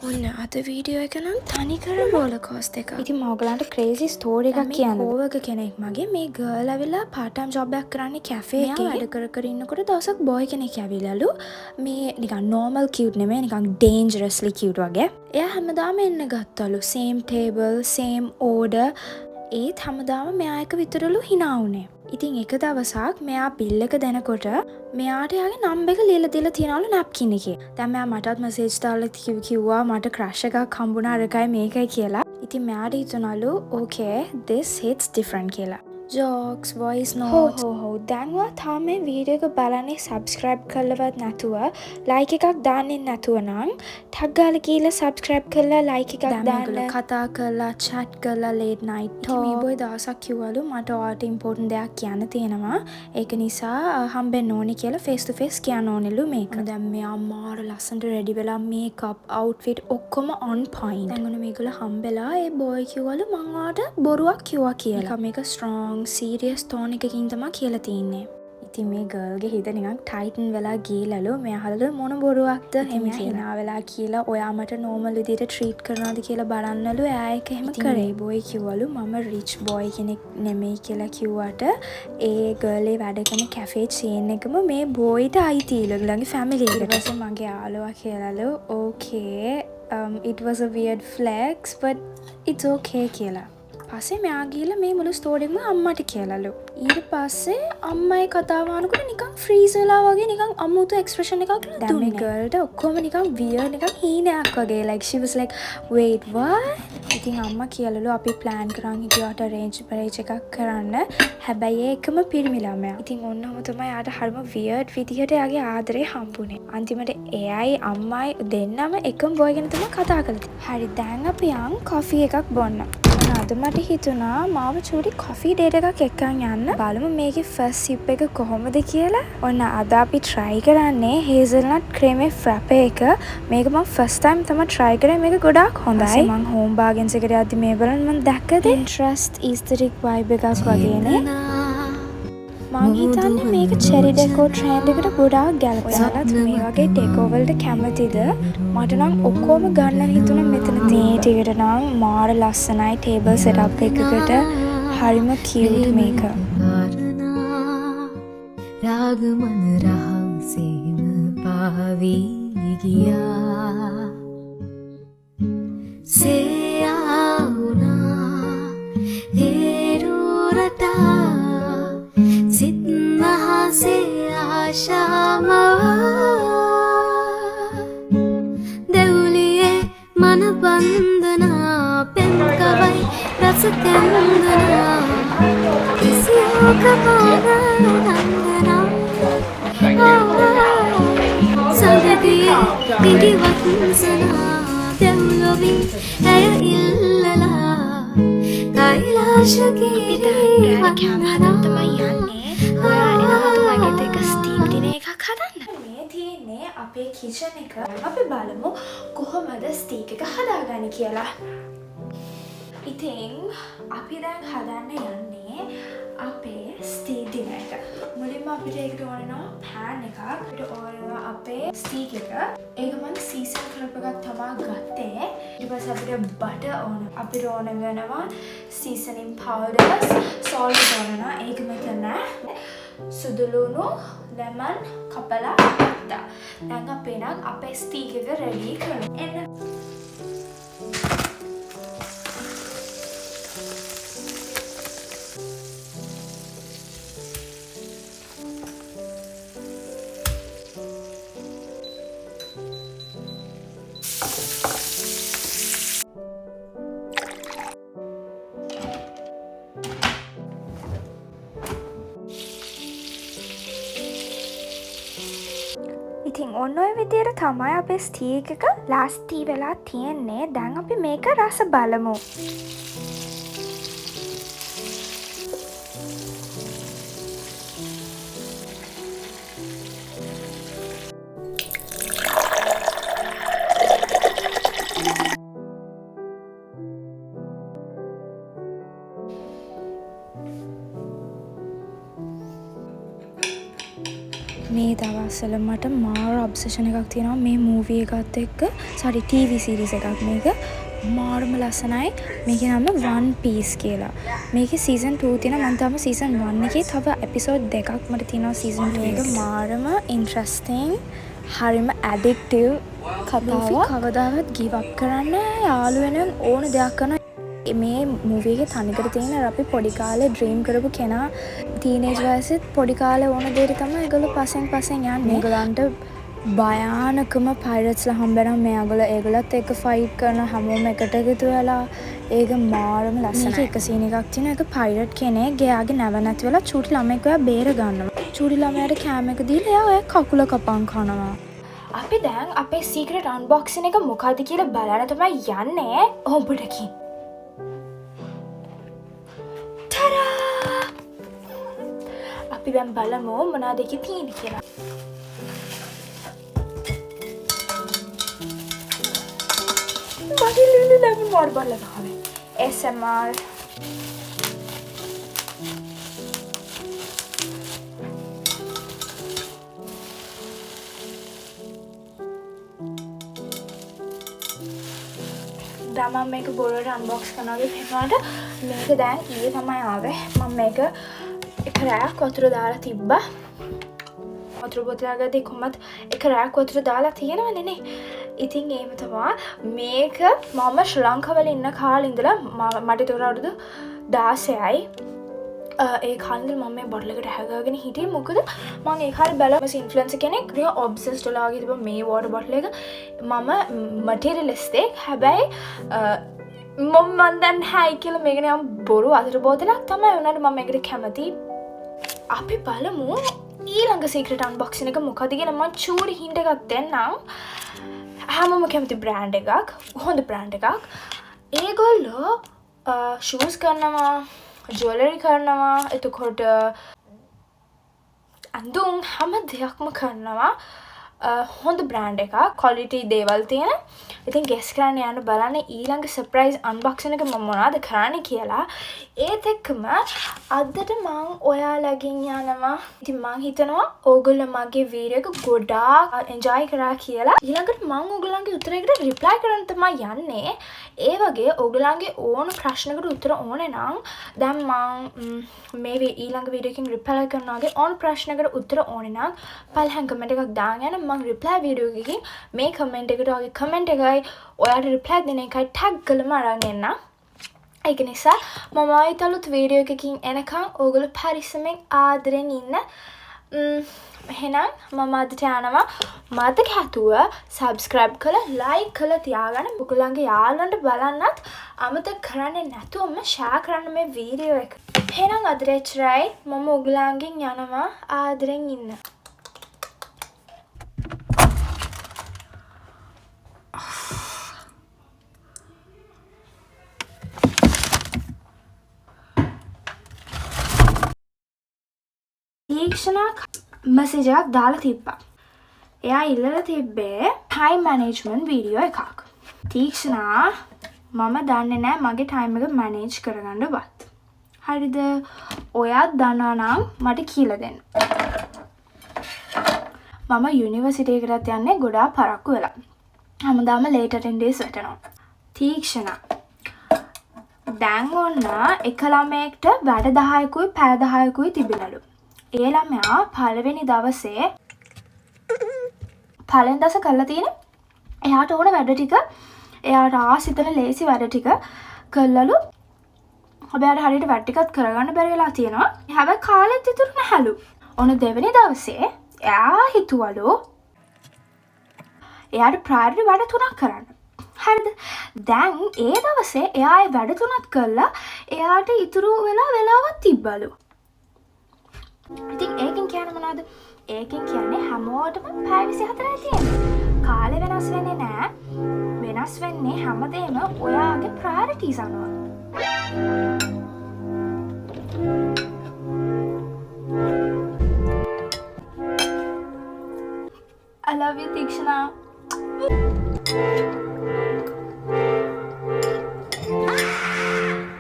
ඔන්න අද වීඩියෝ එක නම් තනිකර රෝලර් කෝස්ටර් එකක්. ඉතින් මම ඔයගලන්ට ක්‍රේසි ස්ටෝරි එකක් කියන්න. මේ කෝවර්කර් කෙනෙක් මගේ මේ ගර්ල් ඇවිල්ලා පාර්ට් ටයිම් ජොබ් එකක් කරන්නේ කැෆේ එකේ. වැඩ කර ඉන්නකොට දවසක් බොයි කෙනෙක් ඇවිල්ලාලු. මේ නිකන් normal cute නෙමෙයි නිකන් dangerously cute වගේ. එයා හැමදාම එන්න ගත්තලු. same table, same order. ඒත් හැමදාම මෙයා එක විතරලු hina වුනේ. ඉතින් එක දවසක් මෙයා බිල් එක දෙනකොට මෙයාට යාගේ නම්බර් එක ලියලා දීලා තියනවලු නැප්කින් එකේ. දැන් මෙයා මටත් මැසේජ් දාලා කිව්වා මට ක්‍රෂ් එකක් හම්බුණා අරකයි මේකයි කියලා. ඉතින් මෙයාට හිතුණලු okay this hits different කියලා. jokes voice notes හෝ දැන්වා තාම මේ වීඩියෝ එක බලන්නේ subscribe කරලවත් නැතුව like එකක් දාන්නේ නැතුව නම් ටග් ගාලා ගිහලා subscribe කරලා like එකක් දාන්න. කතා කරලා chat කරලා late night talk. මේ boy දවසක් කිව්වලු මට ඔයාලට important දෙයක් කියන්න තියෙනවා. ඒක නිසා හම්බෙන්න ඕනේ කියලා face to face කියන්න ඕනෙලු මේක. දැන් මෙයා මාර ලස්සනට ready වෙලා makeup outfit ඔක්කොම on point. දැන් ඔන්න මේගොල්ලෝ හම්බෙලා ඒ boy කිව්වලු මං ඔයාලට බොරුවක් කිව්වා කියලා. මේක strong සීරියස් ටෝන් එකකින් තමයි කියලා තියෙන්නේ. ඉතින් මේ ගර්ල්ගේ හිත නිකන් ටයිටන් වෙලා ගිහලලු මෙයා අහලලු මොන බොරුවක්ද එහෙම හිනා වෙලා කියලා ඔයා මට නෝමල් විදිහට ට්‍රීට් කරනවාද කියලා බලන්නලු එයා එක එහෙම කරේ. බොයි කිව්වලු මම රිච් බොයි කෙනෙක් නෙමෙයි කියලා කිව්වට ඒ ගර්ල් ඒ වැඩ කරන කැෆේ චේන් එකම මේ බොයිට අයිතිලු ළඟ ෆැමිලි එකට. ඊට පස්සේ මගේ යාළුවා කියලාලු okay it was a weird flex but it's okay කියලා. පස්සේ මෙයා ගිහලා මේ මුළු ස්ටෝරි එකම අම්මට කියලාලු. ඊට පස්සේ අම්මයි කතාව අහනකොට නිකන් ෆ්‍රීස් වෙලා වගේ නිකන් අමුතු එක්ස්ප්‍රෙෂන් එකක් දුන්නේ. දැන් මේ ගර්ල්ට ඔක්කොම නිකන් වියර්ඩ් නිකන් හීනයක් වගේ like she was like wait what? ඉතින් අම්මා කියලාලු අපි plan කරන් හිටියට arrange marriage එකක් කරන්න. හැබැයි ඒකම පිරිමි ළමයා. ඉතින් ඔන්නම තමයි යාට හරිම වියර්ඩ් විදිහට යාගේ ආදරේ හම්බුනේ. අන්තිමට එයයි අම්මයි දෙන්නම එකම බොයි ගැන තමයි කතා කළේ. හරි දැන් අපි යන් කොෆි එකක් බොන්න. අද මට හිතුණා මාව චූටි කොෆි ඩේට් එකක් එක්කන් යන්න. බලමු මේකේ ෆස්ට් සිප් එක කොහොමද කියලා. ඔන්න අද අපි try කරන්නේ hazelnut creamy frappe එක. මේක මම first time තමයි try කරේ. මේක ගොඩාක් හොඳයි. මම home bargains එකට යද්දි මේ බලන්න මම දැක්කද Pinterest aesthetic vibe එකක් වගේනේ. මං හිතන්නේ මේක cherry decor trend එකට ගොඩාක් ගැලපෙනලත් මේ වගේ decor වලට කැමතිද? මට නම් ඔක්කොම ගන්න හිතුණා මෙතන මේ ටිකට නම් මාර ලස්සනයි table setup එකකට හරිම cute මේක. රාගමන රහසේම පාවී ගියා සේයාවුනා හේරුරටා සිත් මහසේ ආශාමවා දෙවුලියේ මන බන්ධනා පෙන්කවයි රස කැන්දනා කිසියෝක පානනන්දනා සඳදියේ පිටිවත්සනා දෙව්ලොවින් ඇය ඉල්ලලා කයිලාශකී වන්දනා ඔයා එනකොට මගෙත් එක ස්ටීම් ඩිනර් එකක් හදන්න. මේ තියෙන්නේ අපේ කිචන් එක. අපි බලමු කොහොමද ස්ටීක් එක හදාගන්නේ කියලා. ඉතින් අපි දැන් හදන්න යන්නේ අපේ ස්ටීක් ඩිනර් එක. මුලින්ම අපිට ඒකට ඕන වෙනවා pan එකක්. අපිට ඕන වෙනවා අපේ ස්ටීක් එක. ඒක මම සීසන් කරපු එකක් තමයි ගත්තේ. ඊට පස්සේ අපිට butter ඕන. අපිට ඕන වෙනවා seasoning powders, salt ඕන වෙනවා. ඒක මෙතන සුදු ලුණු lemon කපලා ගත්තා. දැන් අපි නම් අපේ ස්ටීක් එක රෙඩි කරමු. එන්න. ඉතින් ඔන්න ඔය විදියට තමයි අපේ ස්ටීක් එක ලාස්ටි වෙලා තියෙන්නේ. දැන් අපි මේක රස බලමු. මේ දවස් ඉස්සෙල්ල මට මාර ඔබ්සෙෂන් එකක් තියෙනවා මේ මූවී එකත් එක්ක. සෝරි ටීවී සීරීස් එකක් මේක. මාරම ලස්සනයි. මේකේ නම One Piece කියලා. මේකේ සීසන් 2 තියෙනවා. මම තාම සීසන් 1 එකේ තව එපිසෝඩ් දෙකක් මට තියෙනවා සීසන් 2 එක. මාරම ඉන්ට්‍රස්ටිං. හරිම ඇඩික්ටිව් කතාවක්. කවදාවත් ගිව් අප් කරන්න යාළු වෙනුවෙන් ඕන දෙයක් කරන මේ මූවී එකේ තනිකර තියෙන අපි පොඩි කාලේ ඩ්‍රීම් කරපු කෙනා ටීනේජ් වයසෙත් පොඩි කාලේ ඕන දෙයට තමයි ඒගොල්ලෝ පස්සෙන් යන්නේ. මේගොල්ලන්ට භයානකම පයිරට්ස්ලා හම්බෙනවා. ඒගොල්ලත් එක්ක ෆයිට් කරන හැමෝම එකට එකතු වෙලා ඒක මාරම ලස්සනයි. මේක එක සීන් එකක් තියෙනවා. ඒක පයිරට් කෙනෙක් එයාගේ නැව නැති වෙලා චූටි ළමෙක් ඔයා බේර ගන්නවා. චූටි ළමයාට කෑම එක දීලා එයා ඔය කකුල කපන් කනවා. අපි දැන් අපේ සීක්‍රට් අන්බොක්සින් එක මොකද්ද කියලා බලන්න තමයි යන්නේ. ඔබටකින් අපි දැන් බලමු මොනවද ඒකේ තියෙන්නේ කියලා. මගේ ලිලි ලැබුණ වෝඩ් බලලා ගහන්නේ. ASMR දැන් මම මේක බොරුවට අන්බොක්ස් කරනවා වගේ මේක දැන් ඊයේ තමයි ආවේ. මම මේක එක රැයක් වතුර දාලා තිබ්බා. වතුර බෝතලයකදී කොහොමද එක රැයක් වතුර දාලා තියෙනවනේ නේ. ඉතින් ඒම තමයි මේක මම ශ්‍රී ලංකාවල ඉන්න කාලේ ඉඳලා මට ඒතර අවුරුදු 16යි. ඒ කාලේ මම මේ බොටල් එකට හැගගෙන හිටියේ මොකද මම ඒ කාලේ බැලුවා ඉන්ෆ්ලුවෙන්සර් කෙනෙක් රිය ඔබ්සෙස්ඩ් වෙලා වගේ තිබ්බා මේ වෝටර් බොටල් එක. මම මටීරියලිස්ටික් හැබැයි මම දැන් හයි කියලා මේක නිකන් බොරු වතුර බෝතලයක් තමයි උනාට මම මේකට කැමති. අපි බලමු ඊළඟ සීක්‍රට් අන්බොක්සින් එක මොකද කියලා. මම චූරි හින්ට් එකක් දෙන්නම්. හැමෝම කැමති බ්‍රෑන්ඩ් එකක්. හොඳ බ්‍රෑන්ඩ් එකක්. ඒගොල්ලෝ ෂූස් කරනවා, ජුවලරි කරනවා, එතකොට අඳුම් හැම දෙයක්ම කරනවා. හොඳ බ්‍රෑන්ඩ් එකක්. ක්වොලිටි දේවල් තියෙන. ඉතින් ගෙස් කරන්න යන්න බලන්න ඊළඟ සර්ප්‍රයිස් අන්බොක්සින් එක මම මොනවද කරන්නේ කියලා. ඒත් එක්කම අදට මං ඔයාලගෙන් යනවා. ඉතින් මං හිතනවා ඕගොල්ලෝ මගේ වීඩියෝ එක ගොඩාක් එන්ජොයි කරා කියලා. ඊළඟට මං ඕගොල්ලන්ගේ උත්තරයකට රිප්ලයි කරන්න තමයි යන්නේ. ඒ වගේ ඕගොල්ලන්ගේ ඕන ප්‍රශ්නකට උත්තර ඕනේ නම් දැන් මං මේ ඊළඟ වීඩියෝ එකකින් රිප්ලයි කරනවා වගේ ඕන ප්‍රශ්නකට උත්තර ඕනේ නම් පළවෙනි කමෙන්ට් එකක් දාගෙන මං රිප්ලයි වීඩියෝ එකකින් මේ කමෙන්ට් එකට වගේ කමෙන්ට් එකයි ඔයාට රිප්ලයි දෙන එකයි ටැග් කළම අරන් එන්න. ඒක නිසා මම ආයෙත් අලුත් වීඩියෝ එකකින් එනකම් ඕගොල්ලෝ පරිස්සමෙන් ආදරෙන් ඉන්න. එහෙනම් මම අදට යනවා. මතක හැතුව සබ්ස්ක්‍රයිබ් කරලා ලයික් කරලා තියාගන්න. ඔයගොල්ලන්ගේ යාළුවන්ට බලන්නත් අමතක කරන්නේ නැතුවම ෂෙයා කරන්න මේ වීඩියෝ එක. එහෙනම් අදට එච්චරයි. මම ඔයගොල්ලන්ගෙන් යනවා ආදරෙන් ඉන්න. තීක්ෂණා මෙසේජ් එකක් දාලා තිබ්බා. එයා ඉල්ලලා තිබ්බේ ටයිම් මැනේජ්මන්ට් වීඩියෝ එකක්. තීක්ෂණා මම දන්නේ නැහැ මගේ ටයිම් එක මැනේජ් කරගන්නවත්. හරිද? ඔයාත් දන්නවා නම් මට කියලා දෙන්න. මම යුනිවර්සිටි එකකට යන්නේ ගොඩාක් පරක්කු වෙලා. හැමදාම ලේට් ඇටෙන්ඩන්ස් වැටෙනවා. තීක්ෂණා දැන් ඔන්න එක ළමයෙක්ට වැඩ 10කුයි පැය 10කුයි තිබිලලු. ඒ ළමයා පළවෙනි දවසේ පළවෙනි දවසේ කරලා තියෙන එයාට ඕන වැඩ ටික එයාට ආසිතන ලේසි වැඩ ටික කළලු. හැබැයි හරියට වැඩ ටිකත් කරගන්න බැරි වෙලා තියෙනවා. හැබැයි කාලෙත් ඉතුරු නැහැලු. ඕන දෙවෙනි දවසේ එයා හිතුවලු එයාට ප්‍රයොරිටි වැඩ 3ක් කරන්න. හරිද? දැන් ඒ දවසේ එයා ඒ වැඩ 3ක් කළා. එයාට ඉතුරු වෙලා වෙලාවක් තිබ්බලු. ඉතින් ඒකෙන් කියන්නේ මොනවද? ඒකෙන් කියන්නේ හැමෝටම පැය 24යි තියෙන්නේ. කාලේ වෙනස් වෙන්නේ නැහැ. වෙනස් වෙන්නේ හැමදේම ඔයාගේ ප්‍රයොරිටිස් අනුව. I love you, Tikshana.